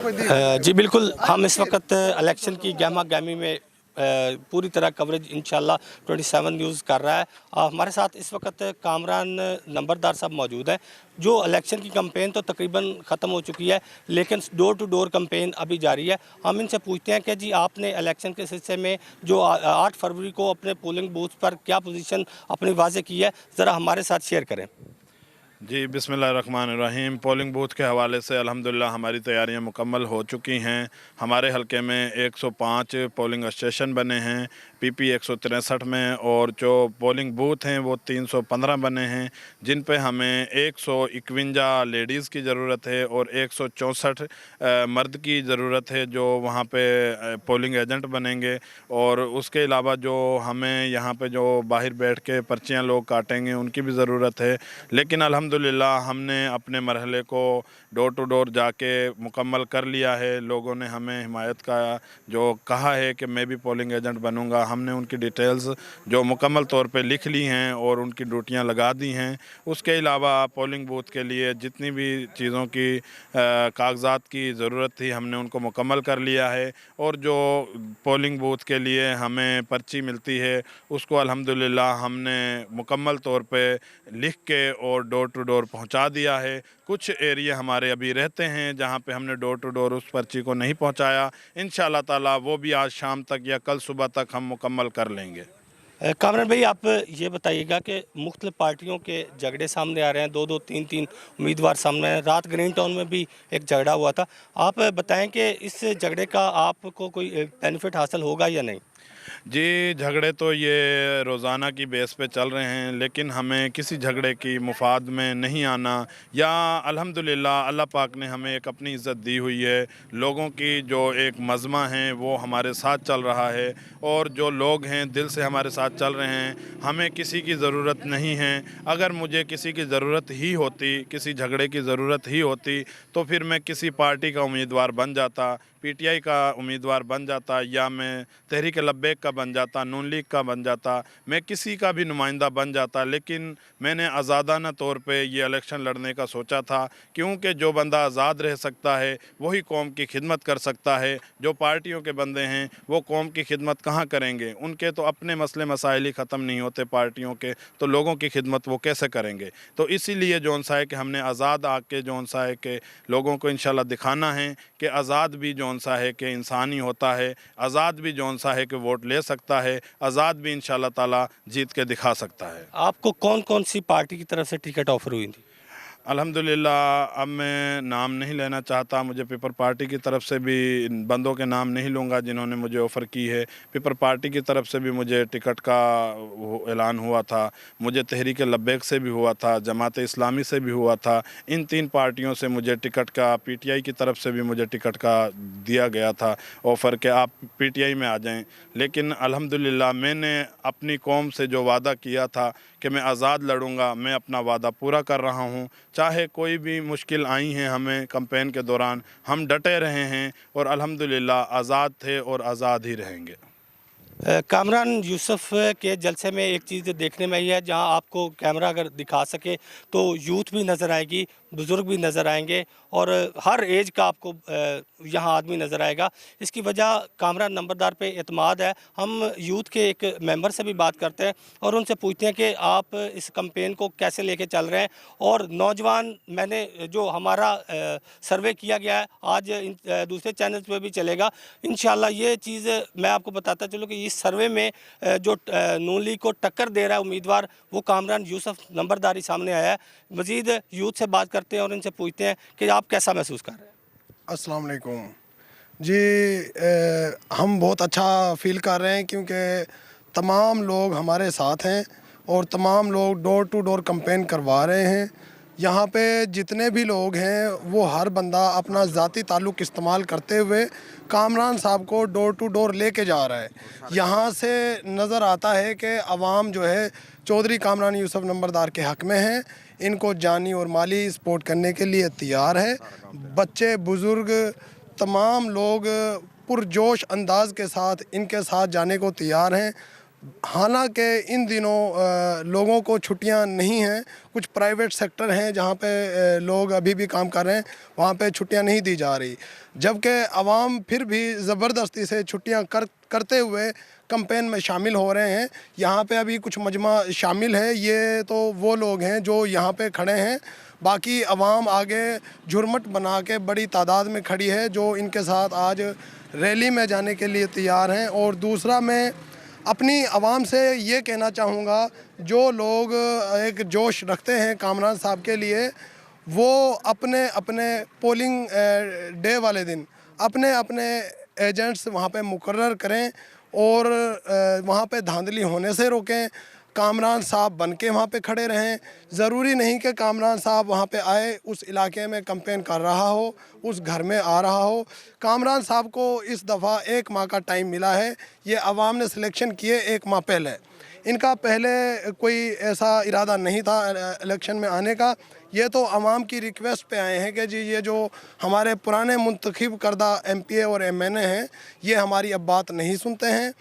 जी बिल्कुल, हम इस वक्त इलेक्शन की गहमा गहमी में पूरी तरह कवरेज इंशाल्लाह 27 न्यूज़ कर रहा है। हमारे साथ इस वक्त कामरान नंबरदार साहब मौजूद हैं। जो इलेक्शन की कैंपेन तो तकरीबन ख़त्म हो चुकी है, लेकिन डोर टू डोर कैंपेन अभी जारी है। हम इनसे पूछते हैं कि जी आपने इलेक्शन के सिलसिले में जो 8 फरवरी को अपने पोलिंग बूथ पर क्या पोजीशन अपनी वाज़े की है, ज़रा हमारे साथ शेयर करें। जी बिस्मिल्लाहिर्रहमानिर्रहीम। पोलिंग बूथ के हवाले से अल्हम्दुलिल्लाह हमारी तैयारियां मुकम्मल हो चुकी हैं। हमारे हलके में 105 पोलिंग स्टेशन बने हैं पीपी 163 में, और जो पोलिंग बूथ हैं वो 315 बने हैं, जिन पे हमें 151 लेडीज़ की ज़रूरत है और 164 मर्द की ज़रूरत है जो वहाँ पे पोलिंग एजेंट बनेंगे। और उसके अलावा जो हमें यहाँ पे जो बाहर बैठ के पर्चियाँ लोग काटेंगे उनकी भी ज़रूरत है। लेकिन अल्हम्दुलिल्लाह हमने अपने मरहले को डोर टू डोर जाके मुकम्मल कर लिया है। लोगों ने हमें हिमायत का जो कहा है कि मैं भी पोलिंग एजेंट बनूंगा, हमने उनकी डिटेल्स जो मुकम्मल तौर पे लिख ली हैं और उनकी ड्यूटियां लगा दी हैं। उसके अलावा पोलिंग बूथ के लिए जितनी भी चीज़ों की कागज़ात की ज़रूरत थी हमने उनको मुकम्मल कर लिया है। और जो पोलिंग बूथ के लिए हमें पर्ची मिलती है उसको अल्हम्दुलिल्लाह हमने मुकम्मल तौर पे लिख के और डोर टू डोर पहुंचा दिया है। कुछ एरिया हमारे अभी रहते हैं जहां पे हमने डोर टू डोर उस पर्ची को नहीं पहुंचाया। इंशाल्लाह ताला वो भी आज शाम तक या कल सुबह तक हम मुकम्मल कर लेंगे। कामरान भाई, आप ये बताइएगा कि मुख्तलिफ पार्टियों के झगड़े सामने आ रहे हैं, 2-2, 3-3 उम्मीदवार सामने हैं। रात ग्रीन टाउन में भी एक झगड़ा हुआ था। आप बताएं कि इस झगड़े का आपको कोई बेनिफिट हासिल होगा या नहीं? जी, झगड़े तो ये रोज़ाना की बेस पे चल रहे हैं, लेकिन हमें किसी झगड़े की मुफाद में नहीं आना। या अल्हम्दुलिल्लाह अल्लाह पाक ने हमें एक अपनी इज़्ज़त दी हुई है। लोगों की जो एक मज़मा है वो हमारे साथ चल रहा है, और जो लोग हैं दिल से हमारे साथ चल रहे हैं। हमें किसी की ज़रूरत नहीं है। अगर मुझे किसी की ज़रूरत ही होती, किसी झगड़े की ज़रूरत ही होती, तो फिर मैं किसी पार्टी का उम्मीदवार बन जाता, पीटीआई का उम्मीदवार बन जाता, या मैं तहरीक लब्बैक का बन जाता, नून लीग का बन जाता, मैं किसी का भी नुमाइंदा बन जाता। लेकिन मैंने आज़ादाना तौर पे ये इलेक्शन लड़ने का सोचा था, क्योंकि जो बंदा आज़ाद रह सकता है वही कौम की खिदमत कर सकता है। जो पार्टियों के बंदे हैं वो कौम की खिदमत कहाँ करेंगे? उनके तो अपने मसले मसाइल ही ख़त्म नहीं होते पार्टियों के, तो लोगों की खिदमत वो कैसे करेंगे? तो इसीलिए जौन सा है कि हमने आज़ाद आके जौन सा है कि लोगों को इंशाल्लाह दिखाना है कि आज़ाद भी जौन सा है कि इंसान ही होता है, आज़ाद भी जौन सा है कि वोट ले सकता है, आज़ाद भी इंशाल्लाह ताला जीत के दिखा सकता है। आपको कौन-कौन सी पार्टी की तरफ से टिकट ऑफ़र हुई थी? अल्हम्दुलिल्लाह अब मैं नाम नहीं लेना चाहता। मुझे पीपल पार्टी की तरफ से भी बंदों के नाम नहीं लूँगा जिन्होंने मुझे ऑफ़र की है। पीपल पार्टी की तरफ से भी मुझे टिकट का वो ऐलान हुआ था। मुझे तहरीक लब्बैक से भी हुआ था, जमात इस्लामी से भी हुआ था। इन 3 पार्टियों से मुझे टिकट का, पीटीआई की तरफ से भी मुझे टिकट का दिया गया था ऑफ़र कि आप पीटीआई में आ जाएँ। लेकिन अल्हम्दुलिल्लाह मैंने अपनी कौम से जो वादा किया था कि मैं आज़ाद लड़ूँगा, मैं अपना वादा पूरा कर रहा हूँ। चाहे कोई भी मुश्किल आई हैं हमें कैंपेन के दौरान, हम डटे रहे हैं और अल्हम्दुलिल्लाह आज़ाद थे और आज़ाद ही रहेंगे। कामरान यूसुफ के जलसे में एक चीज़ देखने में आई है, जहां आपको कैमरा अगर दिखा सके तो यूथ भी नज़र आएगी, बुज़ुर्ग भी नज़र आएंगे, और हर एज का आपको यहां आदमी नज़र आएगा। इसकी वजह कामरान नंबरदार पे एतमाद है। हम यूथ के एक मेंबर से भी बात करते हैं और उनसे पूछते हैं कि आप इस कैंपेन को कैसे लेके चल रहे हैं। और नौजवान, मैंने जो हमारा सर्वे किया गया है आज दूसरे चैनल्स पे भी चलेगा इंशाल्लाह। ये चीज़ मैं आपको बताता चलूँ कि इस सर्वे में जो नून लीग को टक्कर दे रहा है उम्मीदवार, वो कामरान यूसुफ नंबरदारी सामने आया है। मज़ीद यूथ से बात करते हैं और इनसे पूछते हैं कि आप कैसा महसूस कर रहे हैं। अस्सलाम वालेकुम जी। हम बहुत अच्छा फ़ील कर रहे हैं क्योंकि तमाम लोग हमारे साथ हैं और तमाम लोग डोर टू डोर कैंपेन करवा रहे हैं। यहाँ पे जितने भी लोग हैं वो हर बंदा अपना ज़ाती ताल्लुक़ इस्तेमाल करते हुए कामरान साहब को डोर टू डोर लेके जा रहा है। यहाँ से नज़र आता है कि अवाम जो है चौधरी कामरान यूसुफ नंबरदार के हक़ में है। इनको जानी और माली सपोर्ट करने के लिए तैयार है। बच्चे, बुज़ुर्ग, तमाम लोग पुरजोश अंदाज के साथ इनके साथ जाने को तैयार हैं। हालांकि इन दिनों लोगों को छुट्टियां नहीं हैं। कुछ प्राइवेट सेक्टर हैं जहां पे लोग अभी भी काम कर रहे हैं, वहां पे छुट्टियां नहीं दी जा रही, जबकि आवाम फिर भी ज़बरदस्ती से छुट्टियां करते हुए कैंपेन में शामिल हो रहे हैं। यहाँ पे अभी कुछ मजमा शामिल है, ये तो वो लोग हैं जो यहाँ पे खड़े हैं। बाकी आवाम आगे झुरमुट बना के बड़ी तादाद में खड़ी है जो इनके साथ आज रैली में जाने के लिए तैयार हैं। और दूसरा, मैं अपनी आवाम से ये कहना चाहूँगा, जो लोग एक जोश रखते हैं कामरान साहब के लिए, वो अपने अपने पोलिंग डे वाले दिन अपने अपने एजेंट्स वहाँ पे मुकर्रर करें और वहाँ पे धांधली होने से रोकें। कामरान साहब बन के वहाँ पे खड़े रहें। ज़रूरी नहीं कि कामरान साहब वहाँ पे आए, उस इलाके में कैंपेन कर रहा हो, उस घर में आ रहा हो। कामरान साहब को इस दफ़ा 1 माह का टाइम मिला है। ये आवाम ने सिलेक्शन किए 1 माह पहले। इनका पहले कोई ऐसा इरादा नहीं था इलेक्शन में आने का। ये तो आवाम की रिक्वेस्ट पे आए हैं कि जी ये जो हमारे पुराने मुंतखब करदा MPA और MNA हैं, ये हमारी अब बात नहीं सुनते हैं।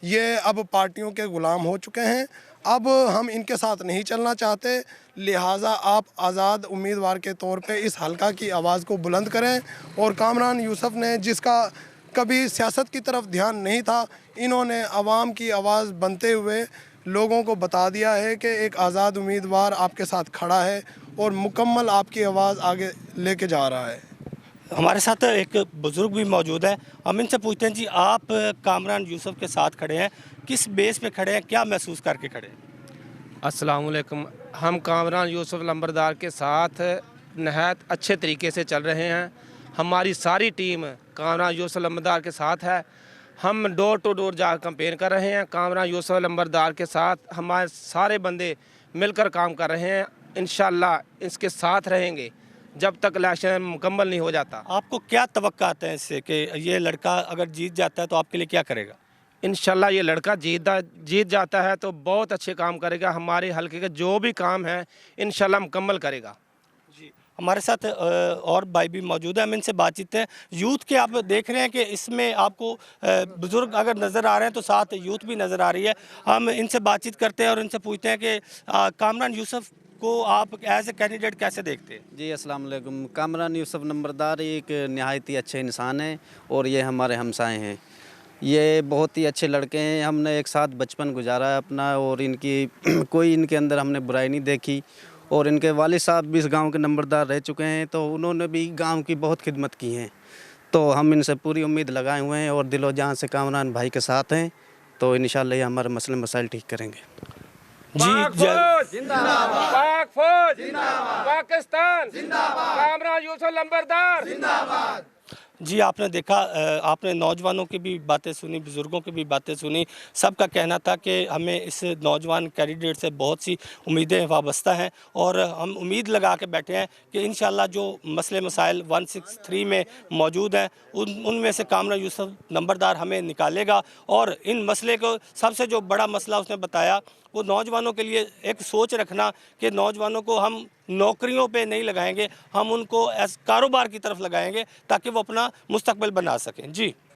ये अब पार्टियों के ग़ुलाम हो चुके हैं। अब हम इनके साथ नहीं चलना चाहते, लिहाजा आप आज़ाद उम्मीदवार के तौर पे इस हलका की आवाज़ को बुलंद करें। और कामरान यूसुफ ने, जिसका कभी सियासत की तरफ ध्यान नहीं था, इन्होंने आवाम की आवाज़ बनते हुए लोगों को बता दिया है कि एक आज़ाद उम्मीदवार आपके साथ खड़ा है और मुकम्मल आपकी आवाज़ आगे लेके जा रहा है। हमारे साथ एक बुज़ुर्ग भी मौजूद है, हम इनसे पूछते हैं जी, आप कामरान यूसुफ के साथ खड़े हैं, किस बेस पे खड़े हैं, क्या महसूस करके खड़े हैं? अस्सलाम वालेकुम। हम कामरान यूसुफ लंबरदार के साथ नहायत अच्छे तरीके से चल रहे हैं। हमारी सारी टीम कामरान यूसुफ लंबरदार के साथ है। हम डोर टू डोर जा कैंपेन कर रहे हैं। कामरान यूसुफ लंबरदार के साथ हमारे सारे बंदे मिलकर काम कर रहे हैं। इंशाल्लाह इसके साथ रहेंगे जब तक इलेक्शन मुकम्मल नहीं हो जाता। आपको क्या तवक्कात है इससे कि ये लड़का अगर जीत जाता है तो आपके लिए क्या करेगा? इंशाल्लाह ये लड़का जीत जाता है तो बहुत अच्छे काम करेगा। हमारे हल्के के जो भी काम है इंशाल्लाह मुकम्मल करेगा। जी, हमारे साथ और भाई भी मौजूद है, हम इनसे बातचीत है। यूथ के आप देख रहे हैं कि इसमें आपको बुज़ुर्ग अगर नज़र आ रहे हैं तो साथ यूथ भी नज़र आ रही है। हम इनसे बातचीत करते हैं और इनसे पूछते हैं कि कामरान यूसुफ को आप एज ए कैंडिडेट कैसे देखते हैं? जी अस्सलाम वालेकुम। कामरान यूसुफ नंबरदार एक नहायत ही अच्छे इंसान हैं और ये हमारे हमसाए हैं। ये बहुत ही अच्छे लड़के हैं। हमने एक साथ बचपन गुजारा है अपना और इनकी कोई इनके अंदर हमने बुराई नहीं देखी। और इनके वालिद साहब भी इस गांव के नंबरदार रह चुके हैं तो उन्होंने भी गांव की बहुत खिदमत की है। तो हम इनसे पूरी उम्मीद लगाए हुए हैं और दिलो जान से कामरान भाई के साथ हैं। तो इंशाल्लाह ये हमारे मसले मसाइल ठीक करेंगे। जी, जिंदाबाद, पाक फौज जिंदाबाद, पाकिस्तान जिंदाबाद, कामरान यूसुफ लंबरदार जिंदाबाद। जी, आपने देखा, आपने नौजवानों की भी बातें सुनी, बुज़ुर्गों की भी बातें सुनी। सबका कहना था कि हमें इस नौजवान कैंडिडेट से बहुत सी उम्मीदें वाबस्ता हैं और हम उम्मीद लगा के बैठे हैं कि इंशाल्लाह जो मसले मसाइल 163 में मौजूद हैं उनमें से कामरान यूसुफ नंबरदार हमें निकालेगा। और इन मसले को सबसे जो बड़ा मसला उसने बताया वो नौजवानों के लिए एक सोच रखना कि नौजवानों को हम नौकरियों पे नहीं लगाएंगे, हम उनको कारोबार की तरफ लगाएंगे ताकि वो अपना मुस्तकबिल बना सकें। जी।